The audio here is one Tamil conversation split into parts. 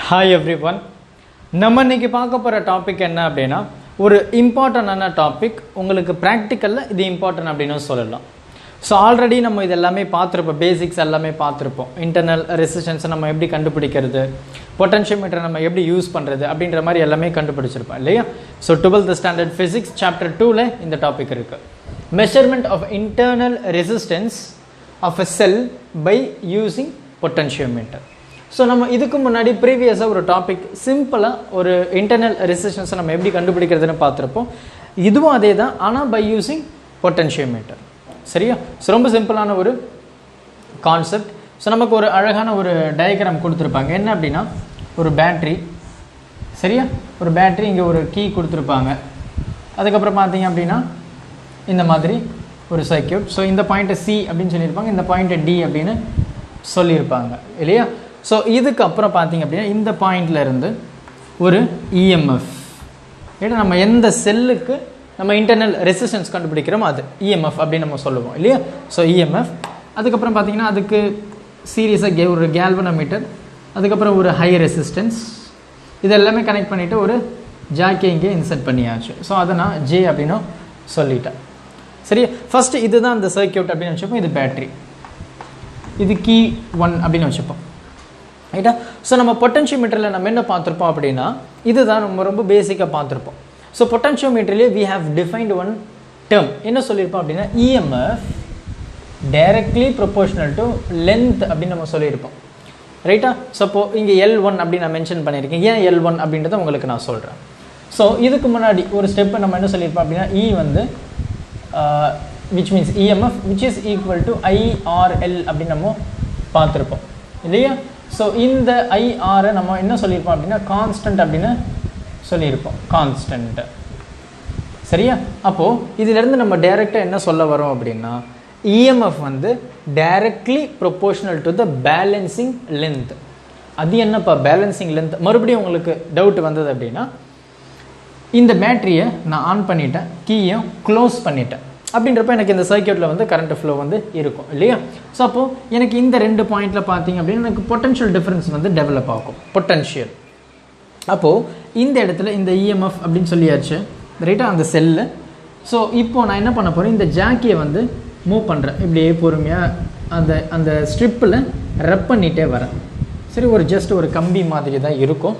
Hi every one. நம்ம இன்றைக்கி பார்க்க போகிற டாபிக் என்ன அப்படின்னா, ஒரு இம்பார்ட்டண்டான டாபிக். உங்களுக்கு ப்ராக்டிக்கலில் இது இம்பார்ட்டன்ட் அப்படின்னு சொல்லலாம். ஸோ ஆல்ரெடி நம்ம இது எல்லாமே பார்த்துருப்போம், பேசிக்ஸ் எல்லாமே பார்த்துருப்போம். இன்டர்னல் ரெசிஸ்டன்ஸை நம்ம எப்படி கண்டுபிடிக்கிறது, பொட்டன்ஷியோமீட்டரை நம்ம எப்படி யூஸ் பண்ணுறது அப்படின்ற மாதிரி எல்லாமே கண்டுபிடிச்சிருப்போம் இல்லையா. So 12th standard physics chapter 2ல் இந்த டாபிக் இருக்குது. Measurement of internal resistance of a cell by using potentiometer. So நம்ம இதுக்கு முன்னாடி ப்ரீவியஸாக ஒரு டாபிக் சிம்பிளாக ஒரு இன்டர்னல் ரெசிஸ்டன்ஸை நம்ம எப்படி கண்டுபிடிக்கிறதுன்னு பார்த்துருப்போம். இதுவும் அதே தான், ஆனால் பை யூஸிங் பொட்டன்ஷியோமீட்டர். சரியா? ஸோ ரொம்ப சிம்பிளான ஒரு கான்செப்ட். ஸோ நமக்கு ஒரு அழகான ஒரு டயக்ராம் கொடுத்துருப்பாங்க. என்ன அப்படின்னா, ஒரு பேட்ரி. சரியா? ஒரு பேட்ரி, இங்கே ஒரு கீ கொடுத்துருப்பாங்க. அதுக்கப்புறம் பார்த்தீங்க அப்படின்னா இந்த மாதிரி ஒரு சர்க்யூட். ஸோ இந்த பாயிண்ட்டை சி அப்படின்னு சொல்லியிருப்பாங்க, இந்த பாயிண்ட்டை டி அப்படின்னு சொல்லியிருப்பாங்க இல்லையா. ஸோ இதுக்கப்புறம் பார்த்தீங்க அப்படின்னா இந்த பாயிண்டில் இருந்து ஒரு இஎம்எஃப், ஏன்னா நம்ம எந்த செல்லுக்கு நம்ம இன்டர்னல் ரெசிஸ்டன்ஸ் கண்டுபிடிக்கிறோமோ அது இஎம்எஃப் அப்படின்னு நம்ம சொல்லுவோம் இல்லையா. So EMF. அதுக்கப்புறம் பார்த்தீங்கன்னா அதுக்கு சீரியஸாக ஒரு கேல்வனோமீட்டர், அதுக்கப்புறம் ஒரு ஹை ரெசிஸ்டன்ஸ், இதெல்லாமே கனெக்ட் பண்ணிவிட்டு ஒரு ஜாக்கே இங்கே இன்சர்ட் பண்ணியாச்சு. ஸோ அதை நான் ஜே அப்படின்னு சொல்லிட்டேன். சரி, ஃபஸ்ட்டு இதுதான் அந்த சர்க்யூட் அப்படின்னு வச்சுப்போம். இது பேட்ரி, இது கீ 1 அப்படின்னு வச்சுப்போம் ரைட்டா. ஸோ நம்ம பொட்டன்ஷியோமீட்டரில் நம்ம என்ன பார்த்துருப்போம் அப்படின்னா, இதுதான் நம்ம ரொம்ப பேசிக்காக பார்த்துருப்போம். ஸோ பொட்டன்ஷியோமீட்டர்லேயே we have defined one term. என்ன சொல்லியிருப்போம் அப்படின்னா, EMF directly proportional to length அப்படின்னு நம்ம சொல்லியிருப்போம் ரைட்டா. ஸோ இங்கே L1 அப்படின்னு நான் மென்ஷன் பண்ணியிருக்கேன். ஏன் L1 அப்படின்றத உங்களுக்கு நான் சொல்கிறேன். ஸோ இதுக்கு முன்னாடி ஒரு ஸ்டெப்பை நம்ம என்ன சொல்லியிருப்போம் அப்படின்னா, E வந்து which means EMF which is equal to IRL அப்படின்னு நம்ம பார்த்துருப்போம் இல்லையா. ஸோ இந்த ஐஆரை நம்ம என்ன சொல்லியிருப்போம் அப்படின்னா கான்ஸ்டன்ட் அப்படின்னு சொல்லியிருப்போம், கான்ஸ்டன்ட். சரியா? அப்போது இதிலேருந்து நம்ம டைரெக்டாக என்ன சொல்ல வரோம் அப்படின்னா, இஎம்எஃப் வந்து directly proportional to the balancing length. அது என்னப்பா பேலன்சிங் லென்த்? மறுபடியும் உங்களுக்கு டவுட் வந்தது அப்படின்னா, இந்த பேட்டரியை நான் ஆன் பண்ணிட்டேன், கீயும் க்ளோஸ் பண்ணிட்டேன் அப்படின்றப்ப எனக்கு இந்த சர்க்யூட்டில் வந்து கரண்ட் ஃப்ளோ வந்து இருக்கும் இல்லையா. ஸோ அப்போது எனக்கு இந்த ரெண்டு பாயிண்டில் பார்த்தீங்க அப்படின்னா எனக்கு பொட்டன்ஷியல் டிஃப்ரென்ஸ் வந்து டெவலப் ஆகும், பொட்டன்ஷியல். அப்போது இந்த இடத்துல இந்த இஎம்எஃப் அப்படின்னு சொல்லியாச்சு ரைட்டாக, அந்த செல்லு. ஸோ இப்போது நான் என்ன பண்ண போகிறேன், இந்த ஜாக்கியை வந்து மூவ் பண்ணுறேன், இப்படியே பொறுமையாக அந்த அந்த ஸ்ட்ரிப்பில் ரப் பண்ணிகிட்டே வரேன். சரி, ஒரு ஜஸ்ட் ஒரு கம்பி மாதிரி தான் இருக்கும்,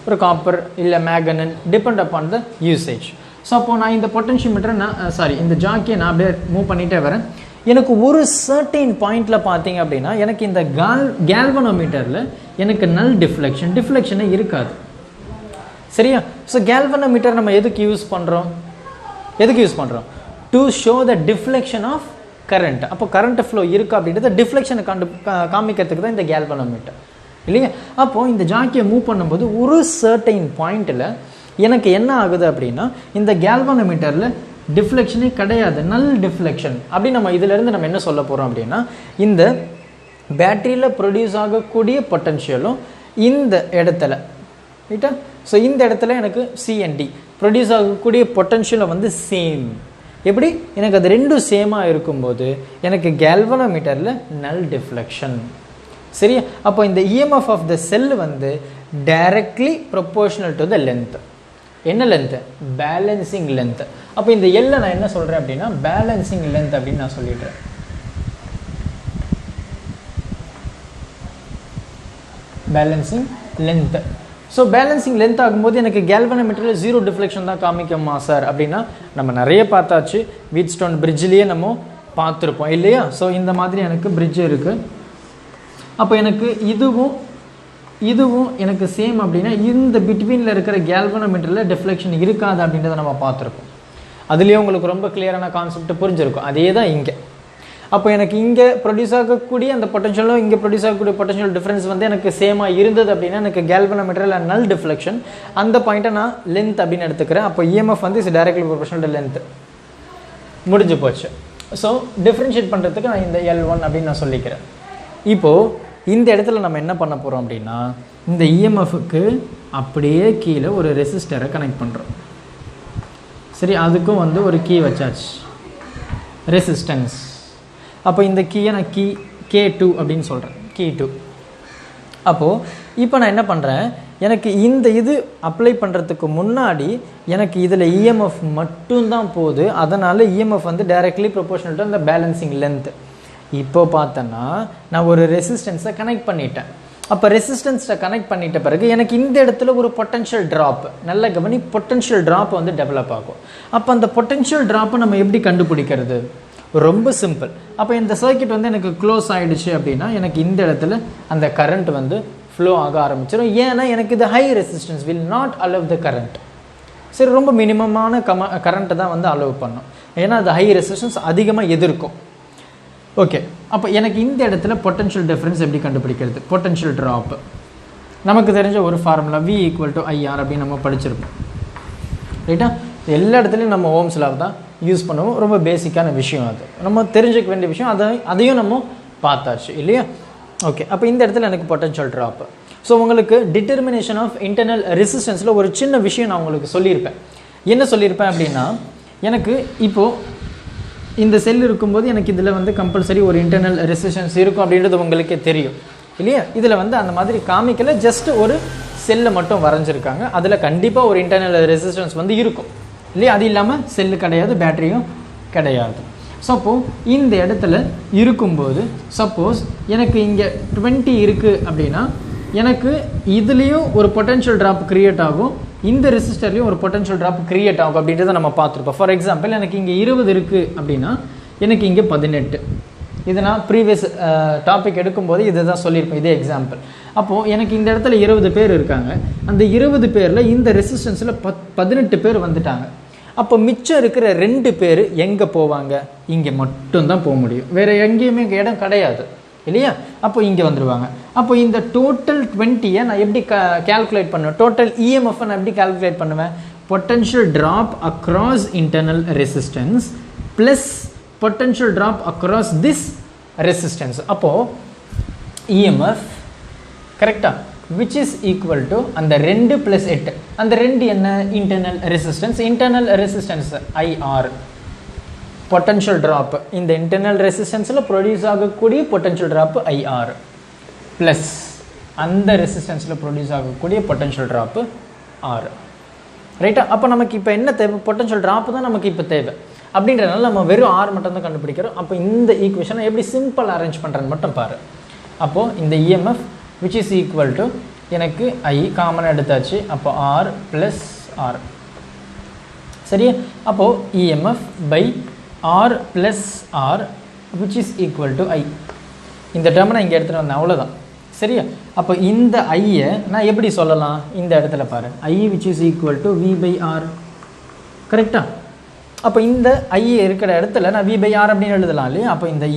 ஒரு காப்பர் இல்லை மேக்னன், depend upon the usage. So அப்போது நான் இந்த பொட்டன்ஷியோமீட்டரை இந்த ஜாக்கியை நான் அப்படியே மூவ் பண்ணிகிட்டே வரேன். எனக்கு ஒரு சர்டைன் பாயிண்டில் பார்த்தீங்க அப்படின்னா எனக்கு இந்த கேல்வனோமீட்டரில் எனக்கு நல் டிஃப்ளெக்ஷனே இருக்காது. சரியா? ஸோ கேல்வனோமீட்டர் நம்ம எதுக்கு யூஸ் பண்ணுறோம் to show the deflection of current. அப்போ கரண்ட் ஃப்ளோ இருக்குது அப்படின்றத டிஃப்ளெக்ஷனை காமிக்கிறதுக்கு தான் இந்த கேல்வனோமீட்டர் இல்லையா. அப்போது இந்த ஜாக்கியை மூவ் பண்ணும்போது ஒரு சர்டைன் பாயிண்டில் எனக்கு என்ன ஆகுது அப்படின்னா, இந்த கேல்வனோமீட்டரில் டிஃப்ளெக்ஷனே கிடையாது, நல் டிஃப்ளெக்ஷன். அப்படி நம்ம இதிலேருந்து நம்ம என்ன சொல்ல போகிறோம் அப்படின்னா, இந்த பேட்டரியில் ப்ரொடியூஸ் ஆகக்கூடிய பொட்டன்ஷியலும் இந்த இடத்துல ரைட்டா. ஸோ இந்த இடத்துல எனக்கு சிஎன்டி ப்ரொடியூஸ் ஆகக்கூடிய பொட்டன்ஷியலை வந்து சேம். எப்படி? எனக்கு அது ரெண்டும் சேமாக இருக்கும்போது எனக்கு கேல்வனோமீட்டரில் நல் டிஃப்ளெக்ஷன். சரியா? அப்போ இந்த இஎம்எஃப் ஆஃப் த செல் வந்து directly proportional to the length. என்ன லென்த்து? Balancing length. அப்போ இந்த எல்லை நான் என்ன சொல்கிறேன் அப்படின்னா பேலன்சிங் லென்த் அப்படின்னு நான் சொல்லிடுறேன். Balancing length. So balancing length ஆகும்போது எனக்கு கேல்வனோமீட்டரில் 0 டிஃப்ளெக்ஷன் தான் காமிக்குமா சார் அப்படின்னா, நம்ம நிறைய பார்த்தாச்சு, வீட்ஸ்டோன் பிரிட்ஜ்லேயே நம்ம பார்த்துருப்போம் இல்லையா. ஸோ இந்த மாதிரி எனக்கு பிரிட்ஜ் இருக்குது. அப்போ எனக்கு இதுவும் எனக்கு சேம் அப்படின்னா இந்த பிட்வீனில் இருக்கிற கேல்வனோமீட்டரில் டிஃப்ளெக்ஷன் இருக்காது அப்படின்றத நம்ம பார்த்துருப்போம். அதுலேயே உங்களுக்கு ரொம்ப கிளியரான கான்செப்ட் புரிஞ்சிருக்கும். அதே தான் இங்கே. அப்போ எனக்கு இங்கே ப்ரொடியூஸ் ஆகக்கூடிய அந்த பொட்டன்ஷியலும் இங்கே ப்ரொடியூஸ் ஆகக்கூடிய பொட்டன்ஷியல் டிஃப்ரென்ஸ் வந்து எனக்கு சேமாக இருந்தது அப்படின்னா எனக்கு கேல்வனோமீட்டரில் நல் டிஃப்ளெக்ஷன். அந்த பாயிண்ட்டை நான் லென்த் அப்படின்னு எடுத்துக்கிறேன். அப்போ இஎம்எஃப் வந்து is directly proportional to length. முடிஞ்சு போச்சு. ஸோ டிஃப்ரென்ஷியேட் பண்ணுறதுக்கு நான் இந்த L1 அப்படின்னு நான் சொல்லிக்கிறேன். இப்போது இந்த இடத்துல நம்ம என்ன பண்ண போகிறோம் அப்படின்னா, இந்த இஎம்எஃப்க்கு அப்படியே கீழே ஒரு ரெசிஸ்டரை கனெக்ட் பண்ணுறோம். சரி, அதுக்கும் வந்து ஒரு கீ வச்சாச்சு, ரெசிஸ்டன்ஸ். அப்போ இந்த கீயை நான் K2 அப்படின்னு சொல்கிறேன், K2. அப்போது இப்போ நான் என்ன பண்ணுறேன், எனக்கு இந்த இது அப்ளை பண்ணுறதுக்கு முன்னாடி எனக்கு இதில் இஎம்எஃப் மட்டும்தான் போகுது. அதனால் இஎம்எஃப் வந்து டைரக்ட்லி ப்ரொபோர்ஷனல் டு அந்த பேலன்சிங் லென்த். இப்போ பார்த்தேன்னா நான் ஒரு ரெசிஸ்டன்ஸை கனெக்ட் பண்ணிட்டேன். அப்போ ரெசிஸ்டன்ஸை கனெக்ட் பண்ணிட்ட பிறகு எனக்கு இந்த இடத்துல ஒரு பொட்டன்ஷியல் ட்ராப், நல்ல கவனி, பொட்டன்ஷியல் ட்ராப் வந்து டெவலப் ஆகும். அப்போ அந்த பொட்டன்ஷியல் ட்ராப்பை நம்ம எப்படி கண்டுபிடிக்கிறது? ரொம்ப சிம்பிள். அப்போ இந்த சர்க்கியூட் வந்து எனக்கு க்ளோஸ் ஆகிடுச்சு அப்படின்னா எனக்கு இந்த இடத்துல அந்த கரண்ட் வந்து ஃப்ளோ ஆக ஆரம்பிச்சிடும். ஏன்னா எனக்கு இது high resistance will not allow the current. சரி, ரொம்ப மினிமமான கரண்ட்டை தான் வந்து அலோவ் பண்ணும். ஏன்னா அது ஹை ரெசிஸ்டன்ஸ் அதிகமாக எதிர்க்கும். ஓகே, அப்போ எனக்கு இந்த இடத்துல பொட்டன்ஷியல் டிஃப்ரென்ஸ் எப்படி கண்டுபிடிக்கிறது? பொட்டன்ஷியல் ட்ராப் நமக்கு தெரிஞ்ச ஒரு ஃபார்முலா V = IR அப்படின்னு நம்ம படிச்சிருப்போம். ரைட்டா? எல்லா இடத்துலையும் நம்ம ஓம்ஸ் லா தான் யூஸ் பண்ணுவோம். ரொம்ப பேசிக்கான விஷயம், அது நம்ம தெரிஞ்சுக்க வேண்டிய விஷயம். அதையும் நம்ம பார்த்தாச்சு இல்லையா? ஓகே, அப்போ இந்த இடத்துல எனக்கு பொட்டன்ஷியல் ட்ராப். ஸோ உங்களுக்கு டிட்டர்மினேஷன் ஆஃப் இன்டர்னல் ரெசிஸ்டன்ஸில் ஒரு சின்ன விஷயம் நான் உங்களுக்கு சொல்லியிருப்பேன். என்ன சொல்லியிருப்பேன் அப்படின்னா, எனக்கு இப்போது இந்த செல் இருக்கும்போது எனக்கு இதில் வந்து கம்பல்சரி ஒரு இன்டர்னல் ரெசிஸ்டன்ஸ் இருக்கும் அப்படின்றது உங்களுக்கே தெரியும் இல்லையா? இதில் வந்து அந்த மாதிரி காமிக்கல, ஜஸ்ட் ஒரு செல்லை மட்டும் வரைஞ்சிருக்காங்க. அதில் கண்டிப்பாக ஒரு இன்டர்னல் ரெசிஸ்டன்ஸ் வந்து இருக்கும் இல்லையா? அது இல்லாமல் செல்லு கிடையாது, பேட்டரியும் கிடையாது. ஸோ அப்போது இந்த இடத்துல இருக்கும்போது சப்போஸ் எனக்கு இங்கே 20 இருக்குது அப்படின்னா எனக்கு இதுலேயும் ஒரு பொட்டன்ஷியல் ட்ராப் க்ரியேட் ஆகும், இந்த ரெசிஸ்டர்லேயும் ஒரு பொட்டன்ஷியல் ட்ராப் க்ரியேட் ஆகும் அப்படின்றத நம்ம பார்த்துருப்போம். ஃபார் எக்ஸாம்பிள் எனக்கு இங்கே 20 இருக்குது அப்படின்னா எனக்கு இங்கே 18. இது நான் ப்ரீவியஸ் டாபிக் எடுக்கும்போது இதை தான் சொல்லியிருப்பேன், இதே எக்ஸாம்பிள். அப்போது எனக்கு இந்த இடத்துல 20 பேர் இருக்காங்க. அந்த 20 பேரில் இந்த ரெசிஸ்டன்ஸில் 18 பேர் வந்துட்டாங்க. அப்போ மிச்சம் இருக்கிற 2 பேர் எங்கே போவாங்க? இங்கே மட்டும்தான் போக முடியும், வேறு எங்கேயுமே இடம் கிடையாது இல்லையா? அப்போ இங்கே வந்துடுவாங்க. அப்போ இந்த டோட்டல் 20-ஐ நான் எப்படி கேல்குலேட் பண்ணுவேன்? டோட்டல் இஎம்எஃப் நான் எப்படி கேல்குலேட் பண்ணுவேன்? Potential drop across internal resistance plus potential drop across this resistance. அப்போது இஎம்எஃப் கரெக்டாக which is equal to அந்த 2 + 8. அந்த 2 என்ன? Internal resistance. Internal resistance IR, potential drop. இந்த இன்டர்னல் ரெசிஸ்டன்ஸில் ப்ரொடியூஸ் ஆகக்கூடிய பொட்டன்ஷியல் ட்ராப் IR ப்ளஸ் அந்த ரெசிஸ்டன்ஸில் ப்ரொடியூஸ் ஆகக்கூடிய பொட்டன்ஷியல் ட்ராப்பு R. ரைட்டா? அப்போ நமக்கு இப்போ என்ன தேவை? பொட்டன்ஷியல் ட்ராப்பு தான் நமக்கு இப்போ தேவை. அப்படின்றதுனால நம்ம வெறும் R மட்டும் தான் கண்டுபிடிக்கிறோம். அப்போ இந்த ஈக்குவேஷனை எப்படி சிம்பிள் அரேஞ்ச் பண்ணுறேன்னு மட்டும் பாரு. அப்போது இந்த EMF which is equal to எனக்கு I காமன் எடுத்தாச்சு. அப்போ R + R. சரியா? அப்போது EMF by R + R which is equal to I. இந்த டேர்மை நான் இங்கே எடுத்துகிட்டு வந்தேன், அவ்வளோதான். சரியா? அப்போ இந்த ஐயை நான் எப்படி சொல்லலாம்? இந்த இடத்துல பாரு, I which is equal to V/R. கரெக்டா? அப்போ இந்த ஐ இருக்கிற இடத்துல நான் V/R அப்படின்னு எழுதலாம் இல்லையா? அப்போ இந்த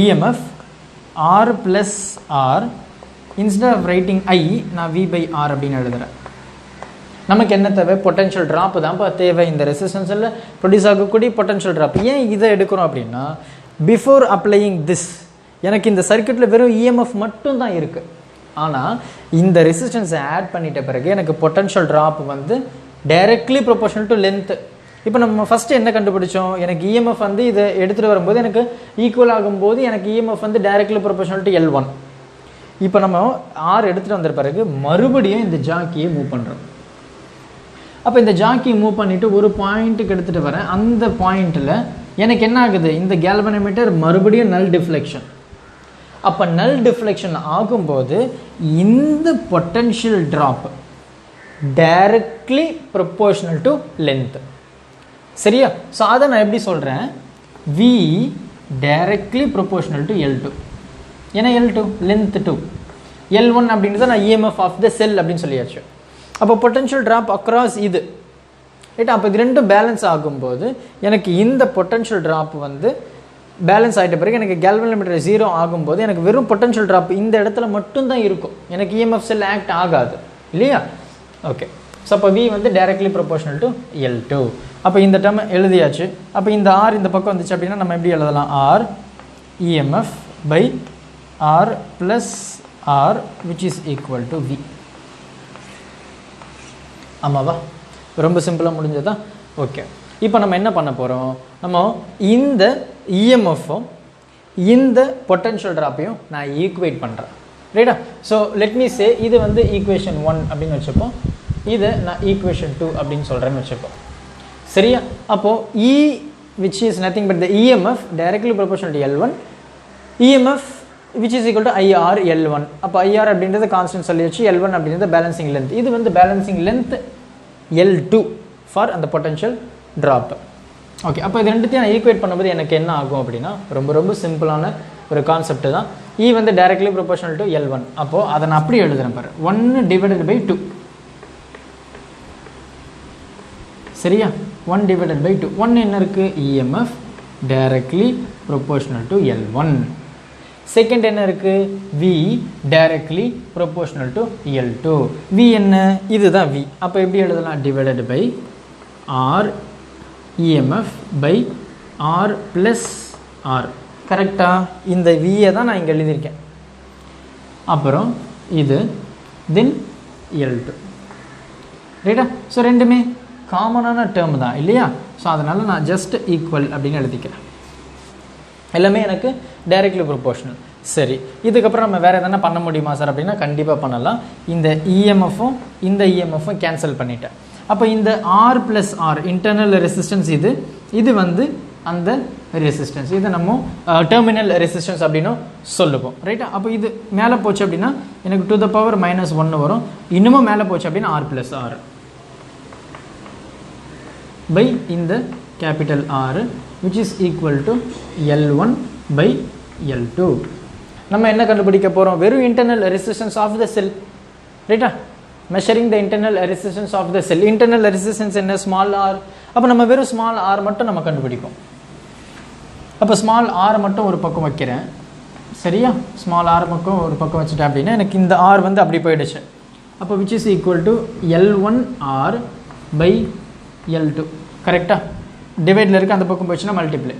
EMF R + R, instead of writing I நான் V/R அப்படின்னு எழுதுகிறேன். நமக்கு என்ன தேவை? பொட்டன்ஷியல் ட்ராப் தான் இப்போ தேவை. இந்த ரெசிஸ்டன்ஸில் ப்ரொடியூஸ் ஆகக்கூடிய பொட்டன்ஷியல் ட்ராப். ஏன் இதை எடுக்கிறோம் அப்படின்னா, பிஃபோர் அப்ளையிங் திஸ் எனக்கு இந்த சர்க்யூட்டில் வெறும் இஎம்எஃப் மட்டும் தான் இருக்குது. ஆனால் இந்த ரெசிஸ்டன்ஸை ஆட் பண்ணிட்ட பிறகு எனக்கு பொட்டன்ஷியல் ட்ராப் வந்து டைரக்ட்லி ப்ரொபோர்ஷனல் டு லென்த். இப்போ நம்ம ஃபஸ்ட்டு என்ன கண்டுபிடிச்சோம்? எனக்கு இஎம்எஃப் வந்து இதை எடுத்துகிட்டு வரும்போது எனக்கு ஈக்குவல் ஆகும்போது எனக்கு இஎம்எஃப் வந்து டைரக்ட்லி ப்ரொபோர்ஷனல் டு L1. இப்போ நம்ம R எடுத்துகிட்டு வந்த பிறகு மறுபடியும் இந்த ஜாக்கியை மூவ் பண்ணுறோம். அப்போ இந்த ஜாக்கியை மூவ் பண்ணிவிட்டு ஒரு பாயிண்ட்டுக்கு எடுத்துகிட்டு வரேன். அந்த பாயிண்ட்டில் எனக்கு என்ன ஆகுது? இந்த கேல்வனோமீட்டர் மறுபடியும் நல் டிஃப்ளெக்ஷன். அப்போ நல் டிஃப்ளெக்ஷன் ஆகும்போது இந்த potential drop directly proportional to length. சரியா? ஸோ அதை நான் எப்படி சொல்கிறேன்? V directly proportional to L2. ஏன்னா L2 லென்த் 2, L1 அப்படின்றத நான் இஎம்எஃப் ஆஃப் த செல் அப்படின்னு சொல்லியாச்சு. அப்போ பொட்டன்ஷியல் ட்ராப் அக்ராஸ் இது ரைட்டா? அப்போ இது ரெண்டும் பேலன்ஸ் ஆகும்போது எனக்கு இந்த பொட்டன்ஷியல் ட்ராப் வந்து பேலன்ஸ் ஆகிட்ட பிறகு எனக்கு கேல்வனோமீட்டர் 0 ஆகும்போது எனக்கு வெறும் பொட்டன்ஷியல் ட்ராப் இந்த இடத்துல மட்டும்தான் இருக்கும். எனக்கு இஎம்எஃப் செல் ஆக்ட் ஆகாது இல்லையா? ஓகே. ஸோ அப்போ V வந்து டைரக்ட்லி ப்ரொபோர்ஷனல் டு L2. அப்போ இந்த டேர்ம் எழுதியாச்சு. அப்போ இந்த R இந்த பக்கம் வந்துச்சு அப்படின்னா நம்ம எப்படி எழுதலாம்? R EMF by R plus R which is equal to V. ஆமாவா? ரொம்ப சிம்பிளாக முடிஞ்சதா? ஓகே. இப்போ நம்ம என்ன பண்ண போகிறோம்? நம்ம இந்த இஎம்எஃப்பும் இந்த பொட்டன்ஷியல் ட்ராப்பையும் நான் ஈக்குவேட் பண்ணுறேன் ரைட்டா? ஸோ லெட் மீ சே இது வந்து ஈக்குவேஷன் 1 அப்படின்னு வச்சுப்போம், இதை நான் ஈக்குவேஷன் 2 அப்படின்னு சொல்கிறேன்னு வச்சுப்போம். சரியா? அப்போது E which is nothing but the EMF directly proportional to L1, EMF which is equal to IR L1. அப்போ IR அப்படின்றது கான்ஸ்டன்ட் சொல்லியாச்சு, L1 அப்படின்றது பேலன்சிங் லென்த். இது வந்து பேலன்சிங் லென்த் L2 ஃபார் அந்த பொட்டன்ஷியல் ட்ராப். ஓகே, அப்போ இது ரெண்டுத்தையும் நான் ஈக்குவேட் பண்ணும்போது எனக்கு என்ன ஆகும் அப்படின்னா ரொம்ப ரொம்ப சிம்பிளான ஒரு கான்செப்ட் தான். E வந்து டைரக்ட்லி ப்ரொபோர்ஷனல் டு L1. அப்போது அதை நான் அப்படி எழுதுறேன் பாரு, 1/2. சரியா? 1/2. 1 என்ன இருக்குது? EMF directly proportional to L1. Second என்ன இருக்குது? V directly proportional to L2. V என்ன? இதுதான் V. அப்போ எப்படி எழுதலாம்? Divided by R EMF by R plus R. கரெக்டா? இந்த Vயை தான் நான் இங்கே எழுதியிருக்கேன். அப்புறம் இது தென் L2. ரைட்டா? ஸோ ரெண்டுமே காமனான டேர்ம் தான் இல்லையா? ஸோ அதனால் நான் ஜஸ்ட் ஈக்குவல் அப்படின்னு எழுதிக்கிறேன். எல்லாமே எனக்கு டைரக்ட்லி ப்ரொபோர்ஷனல். சரி, இதுக்கப்புறம் நம்ம வேறு எதனா பண்ண முடியுமா சார் அப்படின்னா கண்டிப்பாக பண்ணலாம். இந்த இஎம்எஃப்பும் இந்த இஎம்எஃப்பும் கேன்சல் பண்ணிட்டேன். அப்போ இந்த R + R இன்டர்னல் ரெசிஸ்டன்ஸ், இது வந்து அந்த ரெசிஸ்டன்ஸ், இதை நம்ம டெர்மினல் ரெசிஸ்டன்ஸ் அப்படின்னு சொல்லுவோம். ரைட்டா? அப்போ இது மேலே போச்சு அப்படின்னா எனக்கு டு த பவர் -1 வரும். இன்னமும் மேலே போச்சு அப்படின்னா R + R by இந்த capital R which is equal to L1 by L2. நம்ம என்ன கண்டுபிடிக்க போகிறோம்? வெறும் internal resistance of the cell. ரைட்டா? Measuring the internal resistance of the cell. Internal resistance என்ன? Small r. அப்போ நம்ம வெறும் ஸ்மால் r மட்டும் நம்ம கண்டுபிடிக்கும். அப்போ ஸ்மால் r மட்டும் ஒரு பக்கம் வைக்கிறேன். சரியா? ஸ்மால் r மட்டும் ஒரு பக்கம் வச்சுட்டேன் அப்படின்னா எனக்கு இந்த r வந்து அப்படி போயிடுச்சு. அப்போ which is equal to L1R by L2. கரெக்டாக? டிவைடில் இருக்க அந்த பக்கம் போச்சுன்னா மல்டிப்ளை.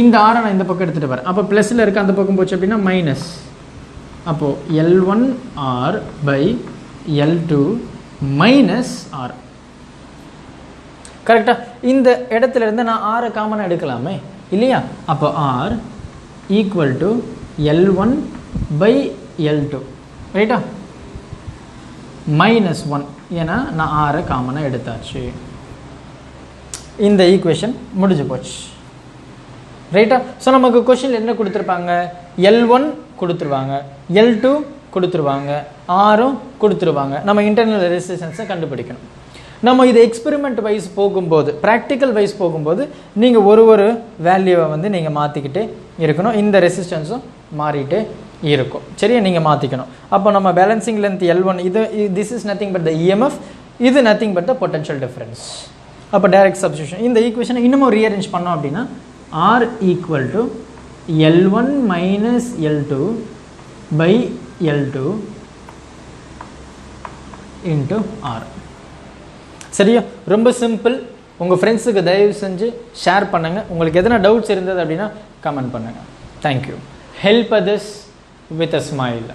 இந்த ஆரை நான் இந்த பக்கம் எடுத்துகிட்டு வரேன். அப்போ ப்ளஸில் இருக்க அந்த பக்கம் போச்சு அப்படின்னா மைனஸ். அப்போது L1R by L2 minus R. கரெக்டாக? இந்த இடத்துல இருந்து நான் ஆரை காமனாக எடுக்கலாமே இல்லையா? அப்போ R equal to L1 by L2. ரைட்டா? -1, ஏன்னா நான் ஆரை காமனாக எடுத்தாச்சு. இந்த ஈக்குவேஷன் முடிஞ்சு போச்சு. ரைட்டா? ஸோ நமக்கு கொஷின் என்ன கொடுத்துருப்பாங்க? L1 கொடுத்துருவாங்க, L2 கொடுத்துருவாங்க, ஆரும் கொடுத்துருவாங்க. நம்ம இன்டர்னல் ரெசிஸ்டன்ஸை கண்டுபிடிக்கணும். நம்ம இது எக்ஸ்பெரிமெண்ட் வைஸ் போகும்போது, ப்ராக்டிக்கல் வைஸ் போகும்போது நீங்கள் ஒரு வேல்யூவை வந்து நீங்கள் மாற்றிக்கிட்டே இருக்கணும். இந்த ரெசிஸ்டன்ஸும் மாறிட்டே இருக்கும். சரியா? நீங்கள் மாற்றிக்கணும். அப்போ நம்ம balancing length L1, this is nothing but the EMF, இது nothing but the potential difference. அப்போ டைரக்ட் சப்ஸ்டியூஷன். இந்த ஈக்குவேஷனை இன்னமும் ரீஅரேஞ்ச் பண்ணோம் அப்படின்னா R equal to L1 minus L2 by L2 into R. சரியா? ரொம்ப சிம்பிள். உங்கள் ஃப்ரெண்ட்ஸுக்கு தயவு செஞ்சு ஷேர் பண்ணுங்கள். உங்களுக்கு எதனா டவுட்ஸ் இருந்தது அப்படின்னா கமெண்ட் பண்ணுங்கள். Thank you. Help others with a smile.